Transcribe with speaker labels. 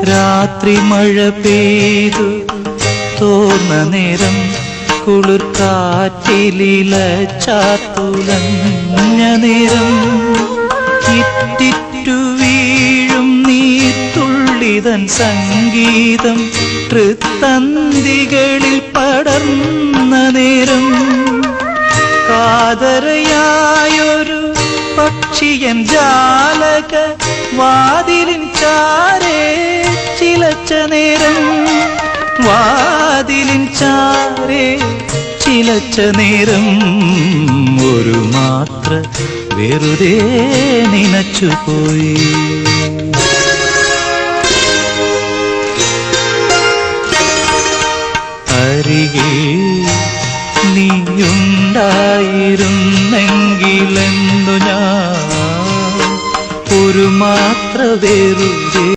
Speaker 1: രാത്രി മഴ പെയ്തു തോർന്ന നേരം കുളിർ കാറ്റിലില ചാത്തുലഞ്ഞ നേരം ഇറ്റിറ്റു വീഴും നീർത്തുള്ളിതൻ സംഗീതം തൃത്തന്തികളിൽ പടർന്ന നേരം കാതരയായൊരു പക്ഷിയൻ ജാലക വാതിലിൻ ചാരേ ചിലച്ച നേരം വാതിലിൻ ചാരേ ചിലച്ച നേരം ഒരു മാത്ര വെറുതെ നനച്ചുപോയി. അരികെ നീയുണ്ടായിരുന്നെങ്കിലെന്നു ഞാൻ ഒരു മാത്ര വെറുതെ